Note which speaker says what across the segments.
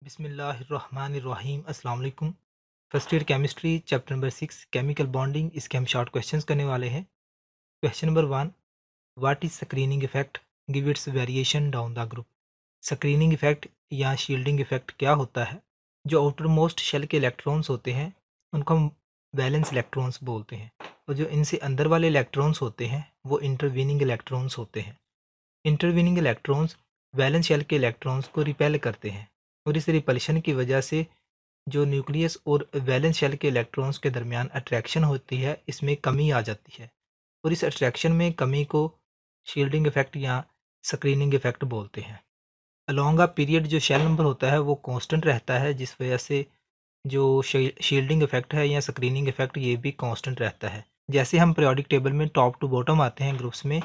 Speaker 1: बिस्मिल्लाहिर्रहमानिर्रहीम अस्सलाम वालेकुम। First year chemistry chapter number 6 chemical bonding, इसके हम शॉर्ट क्वेश्चंस करने वाले हैं। Question number 1, what is screening effect, give its variation down the group. Screening effect या शील्डिंग इफेक्ट क्या होता है? जो आउटर मोस्ट शेल के इलेक्ट्रॉन्स होते हैं उनको हम वैलेंस इलेक्ट्रॉन्स बोलते हैं, और जो इनसे अंदर वाले इलेक्ट्रॉन्स होते हैं वो इंटरवीनिंग इलेक्ट्रॉन्स होते हैं। इंटरवीनिंग इलेक्ट्रॉन्स वैलेंस शेल के इलेक्ट्रॉन्स को रिपेल करते हैं, और इस रिपल्शन की वजह से जो न्यूक्लियस और वैलेंस शेल के इलेक्ट्रॉन्स के दरमियान अट्रैक्शन होती है, इसमें कमी आ जाती है, और इस अट्रैक्शन में कमी को शील्डिंग इफेक्ट या स्क्रीनिंग इफेक्ट बोलते हैं। अलोंग अ पीरियड जो शेल नंबर होता है वो कांस्टेंट रहता है, जिस वजह से जो शील्डिंग इफेक्ट है या स्क्रीनिंग इफेक्ट ये भी कांस्टेंट रहता है। जैसे हम पीरियोडिक टेबल में टॉप टू बॉटम आते हैं ग्रुप्स में,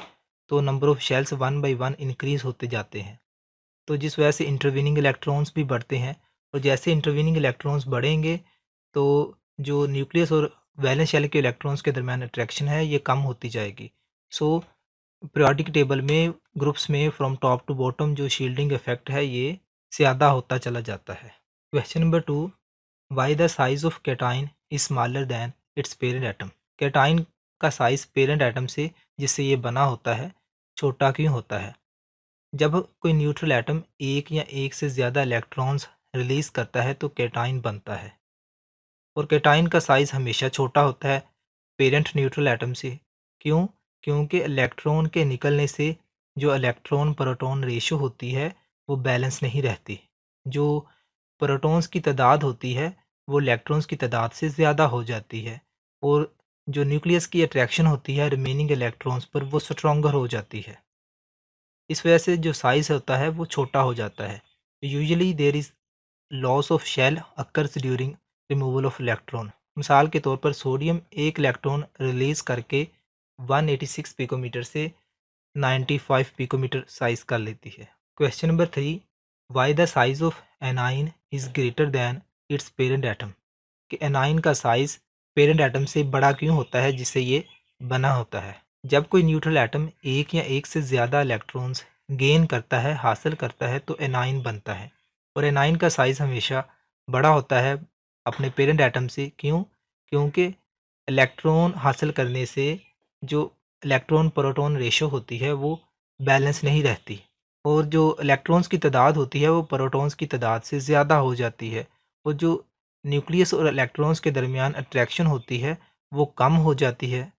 Speaker 1: तो number of shells 1 by 1 increase होते जाते हैं, तो जिस वजह से इंटरवीनिंग इलेक्ट्रॉन्स भी बढ़ते हैं, और जैसे इंटरवीनिंग इलेक्ट्रॉन्स बढ़ेंगे तो जो न्यूक्लियस और वैलेंस शेल के इलेक्ट्रॉन्स के दरमियान अट्रैक्शन है ये कम होती जाएगी। सो पीरियोडिक टेबल में ग्रुप्स में फ्रॉम टॉप टू बॉटम जो शील्डिंग इफेक्ट है ये ज़्यादा होता चला जाता है। Question number 2, why the size of cation is smaller than it's parent atom. Cation का साइज पेरेंट एटम से जिससे ये बना होता है छोटा क्यों होता है? जब कोई न्यूट्रल एटम एक या एक से ज़्यादा इलेक्ट्रॉन्स रिलीज़ करता है तो कैटाइन बनता है, और कैटाइन का साइज़ हमेशा छोटा होता है पेरेंट न्यूट्रल एटम से। क्यों? क्योंकि इलेक्ट्रॉन के निकलने से जो इलेक्ट्रॉन प्रोटॉन रेशो होती है वो बैलेंस नहीं रहती। जो प्रोटॉन्स की तादाद होती है वो इलेक्ट्रॉन्स की तादाद से ज़्यादा हो जाती है, और जो न्यूक्लियस की अट्रैक्शन होती है रिमेनिंग इलेक्ट्रॉन्स पर वो स्ट्रॉन्गर हो जाती है। इस वजह से जो साइज़ होता है वो छोटा हो जाता है। Usually there is loss of shell occurs during removal of electron. मिसाल के तौर पर सोडियम एक इलेक्ट्रॉन रिलीज़ करके 186 पिकोमीटर से 95 पिकोमीटर साइज़ कर लेती है। Question number 3, why the size of anion is greater than it's parent atom. कि एनाइन का साइज़ पेरेंट एटम से बड़ा क्यों होता है जिससे ये बना होता है? जब कोई न्यूट्रल एटम एक या एक से ज़्यादा इलेक्ट्रॉन्स गेन करता है, हासिल करता है, तो एनाइन बनता है, और एनाइन का साइज़ हमेशा बड़ा होता है अपने पेरेंट एटम से। क्यों? क्योंकि इलेक्ट्रॉन हासिल करने से जो इलेक्ट्रॉन प्रोटॉन रेशो होती है वो बैलेंस नहीं रहती, और जो इलेक्ट्रॉन्स की तादाद होती है वो प्रोटॉन्स की तादाद से ज़्यादा हो जाती है, और जो न्यूक्लियस और इलेक्ट्रॉन्स के दरमियान अट्रैक्शन होती है वो कम हो जाती है,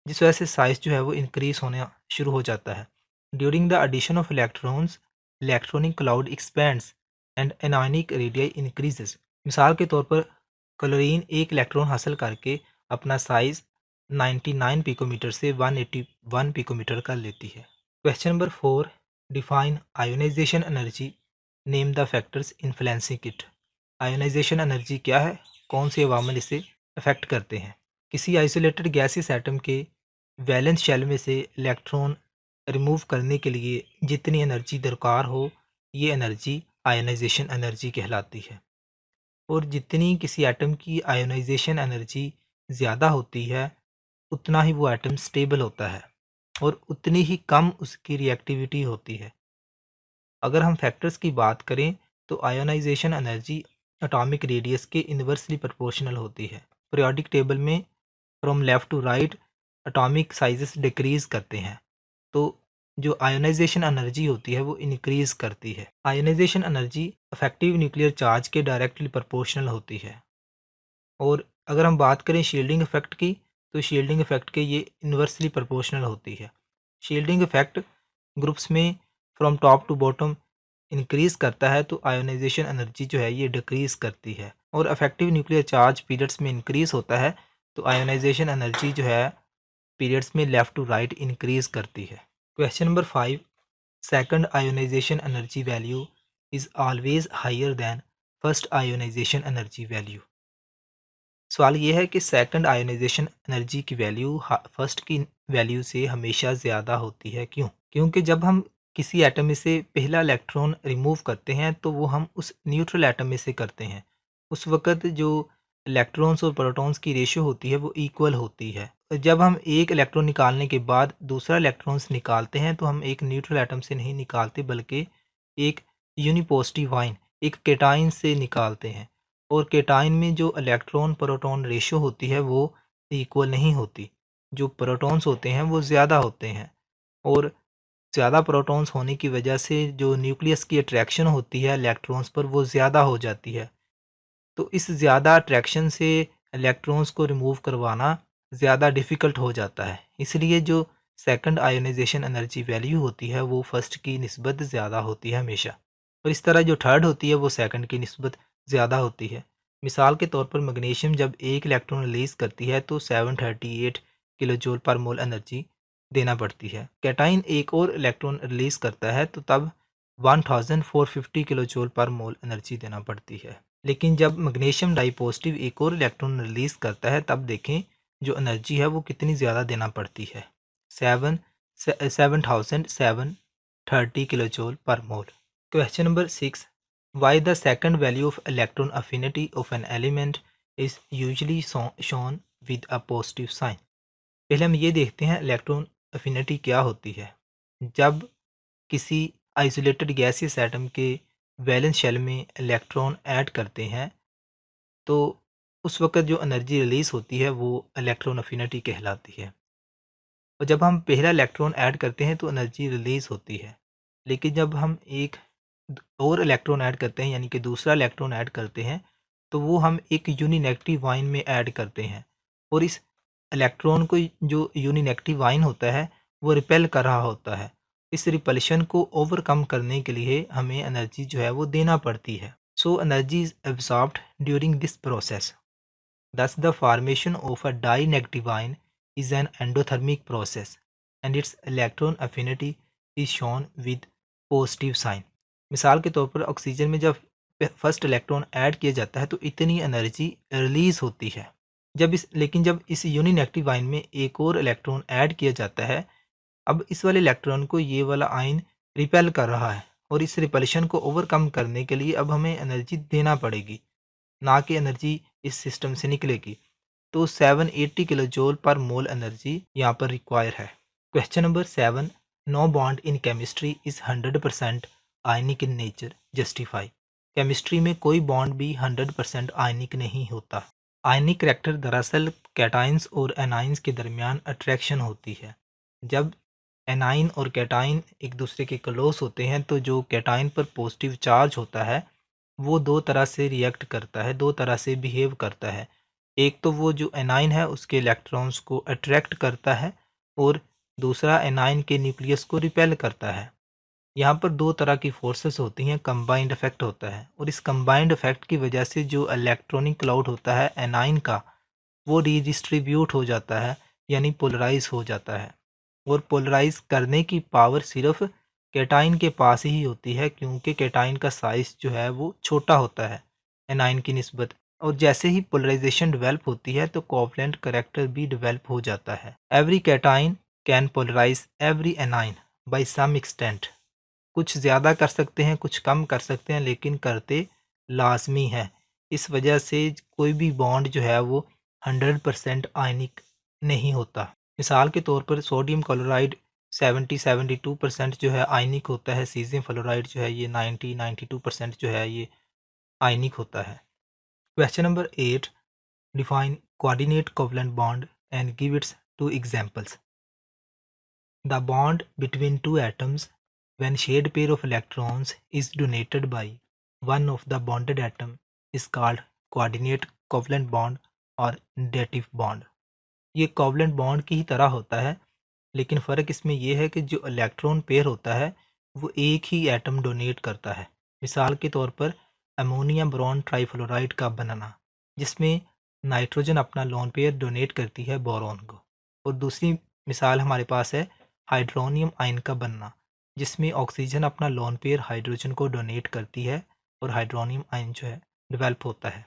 Speaker 1: जिस वजह से साइज़ जो है वो इंक्रीज़ होना शुरू हो जाता है। During the addition of electrons electronic cloud expands and anionic radii increases. मिसाल के तौर पर क्लोरीन एक इलेक्ट्रॉन हासिल करके अपना साइज़ 99 पिकोमीटर से 181 पिकोमीटर कर लेती है। Question number 4, define ionisation energy, name the factors influencing it. Ionisation energy क्या है? कौन से अवामल इसे अफेक्ट करते हैं? किसी आइसोलेटेड गैसियस एटम के वैलेंस शेल में से इलेक्ट्रॉन रिमूव करने के लिए जितनी एनर्जी दरकार हो, ये एनर्जी आयोनाइजेशन एनर्जी कहलाती है। और जितनी किसी एटम की आयोनाइजेशन एनर्जी ज़्यादा होती है उतना ही वो एटम स्टेबल होता है, और उतनी ही कम उसकी रिएक्टिविटी होती है। अगर हम फैक्टर्स की बात करें तो आयोनाइजेशन एनर्जी एटॉमिक रेडियस के इन्वर्सली प्रोपोर्शनल होती है। पीरियोडिक टेबल में from left to right atomic sizes decrease करते हैं, तो जो आयोनाइजेशन एनर्जी होती है वो इंक्रीज़ करती है। Ionisation energy effective nuclear charge के डायरेक्टली प्रोपोर्शनल होती है। और अगर हम बात करें शील्डिंग इफेक्ट की, तो शील्डिंग इफेक्ट के ये इन्वर्सली प्रोपोर्शनल होती है। शील्डिंग इफेक्ट ग्रुप्स में from top to bottom increase करता है, तो आयोनाइजेशन एनर्जी जो है ये डिक्रीज़ करती है, और इफेक्टिव न्यूक्लियर चार्ज पीरियड्स में इंक्रीज़ होता है, तो आयोनाइजेशन एनर्जी जो है पीरियड्स में लेफ़्ट टू राइट इंक्रीज़ करती है। Question number 5, second ionisation energy value is always higher than first ionisation energy value. सवाल ये है कि सेकंड आयोनाइजेशन एनर्जी की वैल्यू फर्स्ट की वैल्यू से हमेशा ज़्यादा होती है। क्यों? क्योंकि जब हम किसी एटम में से पहला इलेक्ट्रॉन रिमूव करते हैं तो वो हम उस न्यूट्रल एटम में से करते हैं। उस वक़्त जो इलेक्ट्रॉन्स और प्रोटॉन्स की रेशियो होती है वो इक्वल होती है। जब हम एक इलेक्ट्रॉन निकालने के बाद दूसरा इलेक्ट्रॉन्स निकालते हैं तो हम एक न्यूट्रल एटम से नहीं निकालते, बल्कि एक यूनिपॉजिटिव आयन एक केटाइन से निकालते हैं, और केटाइन में जो इलेक्ट्रॉन प्रोटॉन रेशो होती है वो इक्वल नहीं होती। जो प्रोटॉन्स होते हैं वो ज़्यादा होते हैं, और ज़्यादा प्रोटॉन्स होने की वजह से जो न्यूक्लियस की अट्रैक्शन होती है इलेक्ट्रॉन्स पर वो ज़्यादा हो जाती है। तो इस ज़्यादा अट्रैक्शन से इलेक्ट्रॉन्स को रिमूव करवाना ज़्यादा डिफ़िकल्ट हो जाता है। इसलिए जो सेकंड आयोनाइजेशन एनर्जी वैल्यू होती है वो फर्स्ट की निस्बत ज़्यादा होती है हमेशा, और इस तरह जो थर्ड होती है वो सेकंड की निस्बत ज़्यादा होती है। मिसाल के तौर पर मैग्नीशियम जब एक इलेक्ट्रॉन रिलीज़ करती है तो 738 किलो जूल पर मोल एनर्जी देना पड़ती है। कैटाइन एक और इलेक्ट्रॉन रिलीज़ करता है तो तब 1450 किलो जूल पर मोल एनर्जी देना पड़ती है। लेकिन जब मैग्नीशियम डाइपॉजिटिव एक और इलेक्ट्रॉन रिलीज़ करता है तब देखें जो एनर्जी है वो कितनी ज़्यादा देना पड़ती है, 7730 kilojoule per mole. Question number 6, why the second value of electron affinity of an element is usually shown with a positive sign. पहले हम ये देखते हैं इलेक्ट्रॉन अफिनिटी क्या होती है। जब किसी आइसोलेटेड गैसियस एटम के वैलेंस शेल में इलेक्ट्रॉन ऐड करते हैं तो उस वक़्त जो एनर्जी रिलीज़ होती है वो इलेक्ट्रॉन अफिनिटी कहलाती है। और जब हम पहला इलेक्ट्रॉन ऐड करते हैं तो एनर्जी रिलीज़ होती है। लेकिन जब हम एक और इलेक्ट्रॉन ऐड करते हैं यानी कि दूसरा इलेक्ट्रॉन ऐड करते हैं तो वो हम एक यूनिनेगेटिव आयन में ऐड करते हैं, और इस इलेक्ट्रॉन को जो यूनिनेगेटिव आयन होता है वो रिपेल कर रहा होता है। इस रिपल्शन को ओवरकम करने के लिए हमें एनर्जी जो है वो देना पड़ती है। So energy is absorbed during this process. Thus, the formation of a di-negative ion is an endothermic process and its electron affinity is shown with positive sign. मिसाल के तौर पर ऑक्सीजन में जब फर्स्ट इलेक्ट्रॉन ऐड किया जाता है तो इतनी एनर्जी रिलीज होती है। लेकिन जब इस यूनिनेगेटिव आयन में एक और इलेक्ट्रॉन ऐड किया जाता है, अब इस वाले इलेक्ट्रॉन को ये वाला आयन रिपेल कर रहा है, और इस रिपल्शन को ओवरकम करने के लिए अब हमें एनर्जी देना पड़ेगी, ना कि एनर्जी इस सिस्टम से निकलेगी। तो 780 किलो जूल पर मोल एनर्जी यहाँ पर रिक्वायर है। Question number 7, no bond in chemistry is 100% ionic in nature, justify. Chemistry में कोई बॉन्ड भी 100% आयनिक नहीं होता। आयनिक करैक्टर दरअसल कैटाइंस और एनाइंस के दरमियान अट्रैक्शन होती है। जब एनाइन और कैटाइन एक दूसरे के क्लोज होते हैं तो जो कैटाइन पर पॉजिटिव चार्ज होता है वो दो तरह से रिएक्ट करता है, दो तरह से बिहेव करता है। एक तो वो जो एनाइन है उसके इलेक्ट्रॉन्स को अट्रैक्ट करता है, और दूसरा एनाइन के न्यूक्लियस को रिपेल करता है। यहाँ पर दो तरह की फोर्सेस होती हैं, कंबाइंड इफेक्ट होता है, और इस कंबाइंड इफेक्ट की वजह से जो इलेक्ट्रॉनिक क्लाउड होता है एनाइन का वो रीडिस्ट्रीब्यूट हो जाता है, यानी पोलराइज हो जाता है। और पोलराइज करने की पावर सिर्फ कैटाइन के पास ही होती है, क्योंकि कैटाइन का साइज जो है वो छोटा होता है एनाइन की निस्बत। और जैसे ही पोलराइजेशन डेवलप होती है तो कोवलेंट करैक्टर भी डेवलप हो जाता है। Every cation can polarise every anion by some extent. कुछ ज़्यादा कर सकते हैं, कुछ कम कर सकते हैं, लेकिन करते लाजमी है। इस वजह से कोई भी बॉन्ड जो है वो 100% आयनिक नहीं होता। मिसाल के तौर पर सोडियम क्लोराइड 70-72% जो है आयनिक होता है, सीजियम फ्लोराइड जो है ये 90-92% जो है ये आयनिक होता है। Question number 8, define coordinate covalent bond and give its to examples. The bond between two atoms when shared pair of electrons is donated by one of the bonded atom is called coordinate covalent bond और dative bond। ये covalent bond की ही तरह होता है, लेकिन फ़र्क इसमें यह है कि जो इलेक्ट्रॉन पेयर होता है वो एक ही एटम डोनेट करता है। मिसाल के तौर पर अमोनिया बोरॉन ट्राईफ्लोराइड का बनना, जिसमें नाइट्रोजन अपना लोन पेयर डोनेट करती है बोरॉन को, और दूसरी मिसाल हमारे पास है हाइड्रोनियम आयन का बनना, जिसमें ऑक्सीजन अपना लोन पेयर हाइड्रोजन को डोनेट करती है और हाइड्रोनियम आयन जो है डेवलप होता है।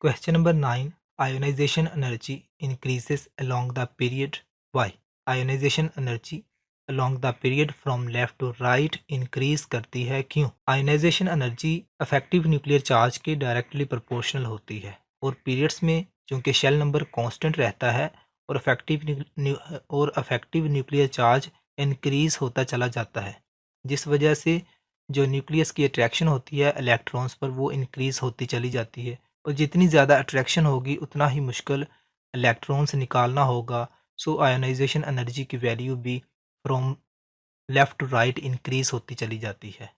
Speaker 1: Question number 9, ionisation energy increases along the period, why. Ionisation energy along the period from left to right increase करती है, क्यों। Ionisation energy effective nuclear charge के डायरेक्टली प्रोपोर्शनल होती है, और पीरियड्स में चूँकि शेल नंबर कांस्टेंट रहता है और अफेक्टिव न्यूक्लियर चार्ज इंक्रीज होता चला जाता है, जिस वजह से जो न्यूक्लियस की अट्रैक्शन होती है इलेक्ट्रॉन्स पर वो इंक्रीज़ होती चली जाती है, और जितनी ज़्यादा अट्रैक्शन होगी उतना ही मुश्किल इलेक्ट्रॉन्स निकालना होगा। सो आयोनाइजेशन एनर्जी की वैल्यू भी from left to right increase होती चली जाती है।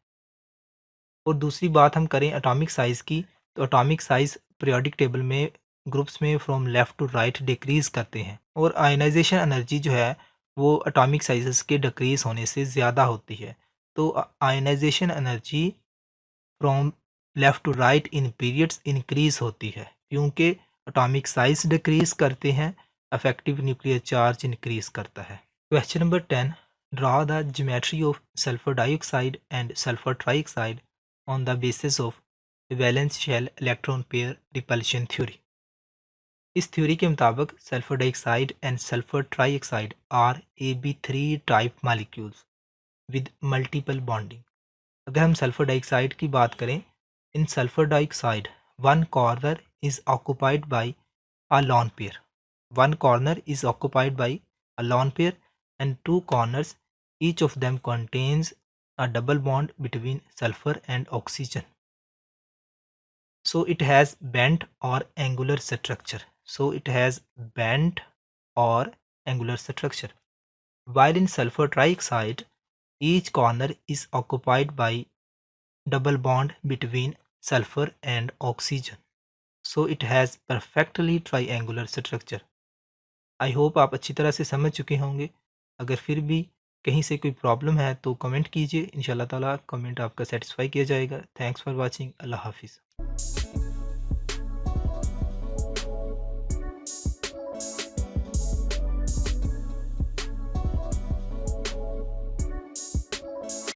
Speaker 1: और दूसरी बात हम करें एटॉमिक साइज़ की, तो एटॉमिक साइज़ पीरियोडिक टेबल में ग्रुप्स में from left to right decrease करते हैं, और आयोनाइजेशन एनर्जी जो है वो एटॉमिक साइज़ेस के डिक्रीज़ होने से ज़्यादा होती है। तो ionisation energy from left to right in periods increase होती है, क्योंकि एटॉमिक साइज़ डिक्रीज़ करते हैं, इफेक्टिव न्यूक्लियर चार्ज इंक्रीज़ करता है। Question number 10, draw the geometry of sulphur dioxide and sulphur trioxide on the basis of valence shell electron pair repulsion theory. इस theory के मुताबिक sulphur dioxide and sulphur trioxide are AB3 type molecules with multiple bonding. अगर हम sulphur dioxide की बात करें, in sulphur dioxide one corner is occupied by a lone pair, one corner is occupied by a lone pair and to corners, each of them contains a double bond between sulfur and oxygen. So it has bent or angular structure. So it has bent or angular structure. While in sulfur trioxide, each corner is occupied by double bond between sulfur and oxygen. So it has perfectly triangular structure. I hope आप अच्छी तरह से समझ चुके होंगे। अगर फिर भी कहीं से कोई प्रॉब्लम है तो कमेंट कीजिए, इंशाल्लाह ताला कमेंट आपका सेटिस्फाई किया जाएगा। Thanks for watching. अल्लाह हाफिज़।